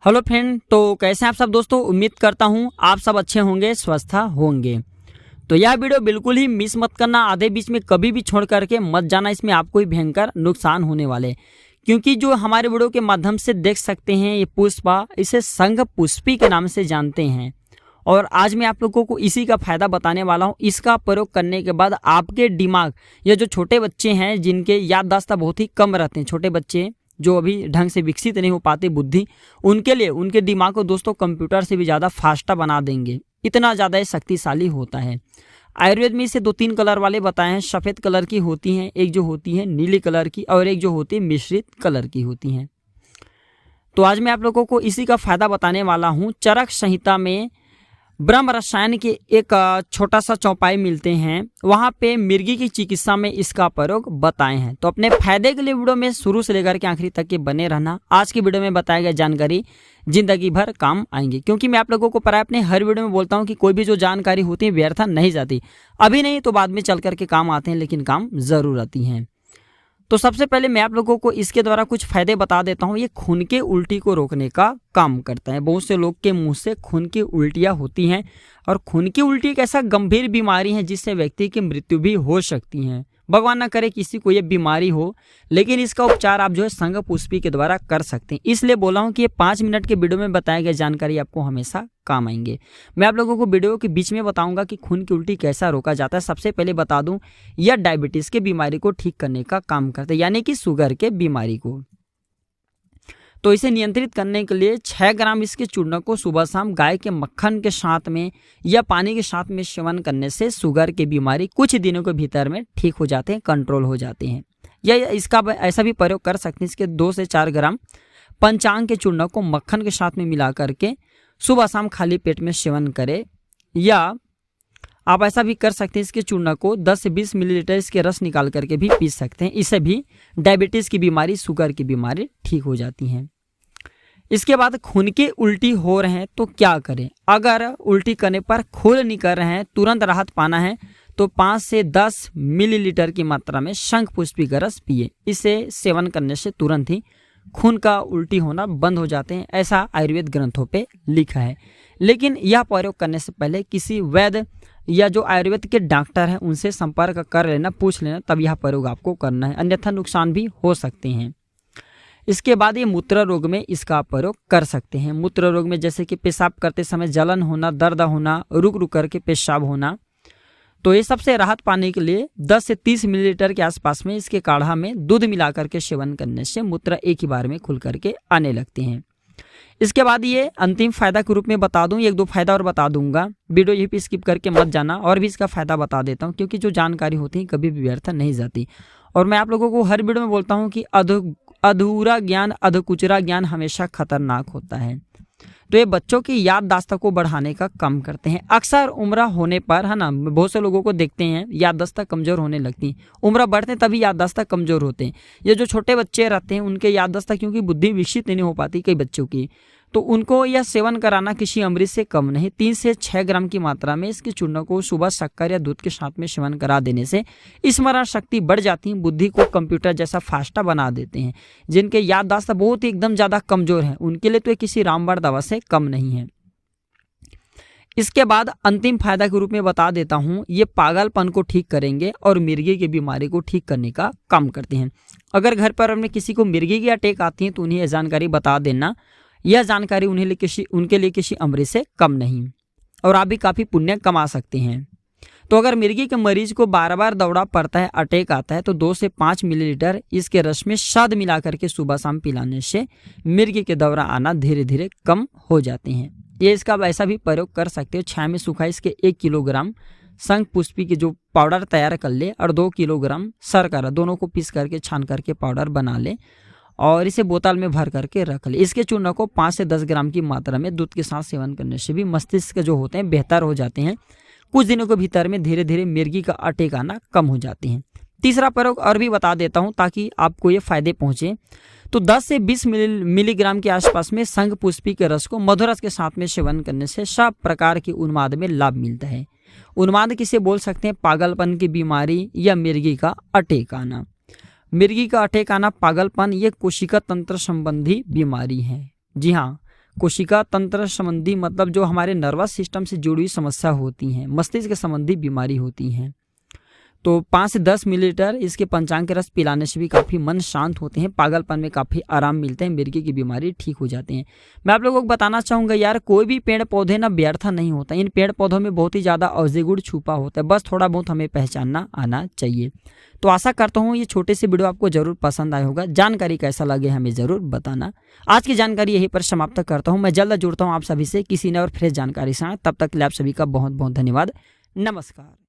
Hello friend, तो कैसे हैं आप सब दोस्तों। उम्मीद करता हूं आप सब अच्छे होंगे, स्वस्थ होंगे। तो यह वीडियो बिल्कुल ही मिस मत करना, आधे बीच में कभी भी छोड़ करके मत जाना। इसमें आपको ही भयंकर नुकसान होने वाले, क्योंकि जो हमारे वीडियो के माध्यम से देख सकते हैं ये पुष्पा, इसे संघ पुष्पी के नाम से जानते हैं। और आज मैं आप लोगों को इसी का फायदा बताने वाला हूँ। इसका प्रयोग करने के बाद आपके दिमाग, ये जो छोटे बच्चे हैं जिनके याददाश्त बहुत ही कम रहते हैं, छोटे बच्चे जो अभी ढंग से विकसित नहीं हो पाते बुद्धि, उनके लिए उनके दिमाग को दोस्तों कंप्यूटर से भी ज़्यादा फास्टा बना देंगे। इतना ज़्यादा शक्तिशाली होता है। आयुर्वेद में इसे 2-3 कलर वाले बताए हैं। सफ़ेद कलर की होती हैं, एक जो होती है नीली कलर की, और एक जो होती है मिश्रित कलर की होती हैं। तो आज मैं आप लोगों को इसी का फायदा बताने वाला हूँ। चरक संहिता में ब्रह्म रसायन के एक छोटा सा चौपाई मिलते हैं, वहाँ पे मिर्गी की चिकित्सा में इसका प्रयोग बताए हैं। तो अपने फायदे के लिए वीडियो में शुरू से लेकर के आखिरी तक के बने रहना। आज की वीडियो में बताया गया जानकारी जिंदगी भर काम आएंगे, क्योंकि मैं आप लोगों को प्राय अपने हर वीडियो में बोलता हूँ कि कोई भी जो जानकारी होती है व्यर्थ नहीं जाती। अभी नहीं तो बाद में चल करके काम आते हैं, लेकिन काम जरूर आती हैं। तो सबसे पहले मैं आप लोगों को इसके द्वारा कुछ फायदे बता देता हूँ। ये खून के उल्टी को रोकने का काम करता है। बहुत से लोग के मुंह से खून की उल्टियाँ होती हैं, और खून की उल्टी एक ऐसा गंभीर बीमारी है जिससे व्यक्ति की मृत्यु भी हो सकती है। भगवान ना करे किसी को ये बीमारी हो, लेकिन इसका उपचार आप जो है संघ पुष्पी के द्वारा कर सकते हैं। इसलिए बोला हूँ कि ये 5 मिनट के वीडियो में बताया गया जानकारी आपको हमेशा काम आएंगे। मैं आप लोगों को वीडियो के बीच में बताऊंगा कि खून की उल्टी कैसा रोका जाता है। सबसे पहले बता दूं, यह डायबिटीज़ के बीमारी को ठीक करने का काम करता है, यानी कि शुगर के बीमारी को। तो इसे नियंत्रित करने के लिए 6 ग्राम इसके चूर्ण को सुबह शाम गाय के मक्खन के साथ में या पानी के साथ में सेवन करने से शुगर की बीमारी कुछ दिनों के भीतर में ठीक हो जाते हैं, कंट्रोल हो जाते हैं। या इसका ऐसा भी प्रयोग कर सकते हैं, इसके 2 से 4 ग्राम पंचांग के चूर्ण को मक्खन के साथ में मिला करके सुबह शाम खाली पेट में सेवन करें। या आप ऐसा भी कर सकते हैं, इसके चूर्ण को 10 से 20 मिलीलीटर इसके रस निकाल करके भी पी सकते हैं। इससे भी डायबिटीज़ की बीमारी, शुगर की बीमारी ठीक हो जाती हैं। इसके बाद खून की उल्टी हो रहे हैं तो क्या करें। अगर उल्टी करने पर खून निकल रहे हैं, तुरंत राहत पाना है, तो 5 से 10 मिलीलीटर की मात्रा में शंख पुष्पी का रस पिए। इसे सेवन करने से तुरंत ही खून का उल्टी होना बंद हो जाते हैं, ऐसा आयुर्वेद ग्रंथों पे लिखा है। लेकिन यह प्रयोग करने से पहले किसी वैद्य या जो आयुर्वेद के डॉक्टर हैं उनसे संपर्क कर लेना, पूछ लेना, तब यह प्रयोग आपको करना है, अन्यथा नुकसान भी हो सकते हैं। इसके बाद ये मूत्र रोग में इसका प्रयोग कर सकते हैं। मूत्र रोग में जैसे कि पेशाब करते समय जलन होना, दर्द होना, रुक रुक करके पेशाब होना, तो ये सबसे राहत पाने के लिए 10 से 30 मिलीलीटर के आसपास में इसके काढ़ा में दूध मिला करके सेवन करने से मूत्र एक ही बार में खुल करके आने लगते हैं। इसके बाद ये अंतिम फायदा के रूप में बता दूं, 1-2 फायदा और बता दूंगा। वीडियो यहीं पे स्किप करके मत जाना, और भी इसका फायदा बता देता हूं, क्योंकि जो जानकारी होती है कभी भी व्यर्थ नहीं जाती। और मैं आप लोगों को हर वीडियो में बोलता हूँ कि अधूरा ज्ञान, अधकुचरा ज्ञान हमेशा खतरनाक होता है। तो ये बच्चों की याददाश्त को बढ़ाने का काम करते हैं। अक्सर उम्र होने पर, है ना, बहुत से लोगों को देखते हैं याददाश्त कमज़ोर होने लगती। उम्र बढ़ते तभी याददाश्त कमज़ोर होते हैं। ये जो छोटे बच्चे रहते हैं उनके याददाश्त, क्योंकि बुद्धि विकसित नहीं हो पाती कई बच्चों की, तो उनको यह सेवन कराना किसी अमृत से कम नहीं। 3 से 6 ग्राम की मात्रा में इसके चूर्ण को सुबह शक्कर या दूध के साथ में सेवन करा देने से स्मरण शक्ति बढ़ जाती है, बुद्धि को कंप्यूटर जैसा फास्टा बना देते हैं। जिनके याददाश्त बहुत ही एकदम ज़्यादा कमज़ोर है उनके लिए तो ये किसी रामबाण दवा से कम नहीं है। इसके बाद अंतिम फायदा के रूप में बता देता हूँ, ये पागलपन को ठीक करेंगे और मिर्गी की बीमारी को ठीक करने का काम करते हैं। अगर घर पर अपने किसी को मिर्गी की अटैक आती है तो उन्हें यह जानकारी बता देना। यह जानकारी उनके लिए किसी अमृत से कम नहीं, और आप भी काफ़ी पुण्य कमा सकते हैं। तो अगर मिर्गी के मरीज को बार बार दौड़ा पड़ता है, अटैक आता है, तो 2 से 5 मिलीलीटर इसके रस में शहद मिला करके सुबह शाम पिलाने से मिर्गी के दौरा आना धीरे धीरे कम हो जाते हैं। ये इसका ऐसा भी प्रयोग कर सकते हो, छाया में सुखा इसके 1 किलोग्राम शंख पुष्पी के जो पाउडर तैयार कर ले, और 2 किलोग्राम शर्करा, दोनों को पीस करके छान करके पाउडर बना ले, और इसे बोतल में भर करके रख ले। इसके चूर्ण को 5 से 10 ग्राम की मात्रा में दूध के साथ सेवन करने से भी मस्तिष्क जो होते हैं बेहतर हो जाते हैं। कुछ दिनों के भीतर में धीरे धीरे मिर्गी का अटैक आना कम हो जाते हैं। तीसरा प्रयोग और भी बता देता हूं ताकि आपको ये फायदे पहुंचे। तो 10 से 20 मिलीग्राम के आसपास में शंख पुष्पी के रस को मधुरस के साथ में सेवन करने से सब प्रकार की उन्माद में लाभ मिलता है। उन्माद किसे बोल सकते हैं? पागलपन की बीमारी या मिर्गी का अटैक आना। मिर्गी का अटैक आना, पागलपन, ये कोशिका तंत्र संबंधी बीमारी है। जी हाँ, कोशिका तंत्र संबंधी मतलब जो हमारे नर्वस सिस्टम से जुड़ी हुई समस्या होती हैं, मस्तिष्क संबंधी बीमारी होती हैं, तो 5 से 10 मिलीलीटर इसके पंचांग के रस पिलाने से भी काफ़ी मन शांत होते हैं, पागलपन में काफ़ी आराम मिलते हैं, मिर्गी की बीमारी ठीक हो जाती है। मैं आप लोगों को बताना चाहूँगा यार, कोई भी पेड़ पौधे ना व्यर्थ नहीं होता, इन पेड़ पौधों में बहुत ही ज़्यादा औषधि गुण छुपा होता है, बस थोड़ा बहुत हमें पहचानना आना चाहिए। तो आशा करता हूँ ये छोटे से वीडियो आपको जरूर पसंद आया होगा। जानकारी कैसा लगे हमें ज़रूर बताना। आज की जानकारी यहीं पर समाप्त करता हूँ। मैं जल्द जुड़ता हूँ आप सभी से किसी ने और फ्रेश जानकारी से। तब तक के लिए आप सभी का बहुत बहुत धन्यवाद। नमस्कार।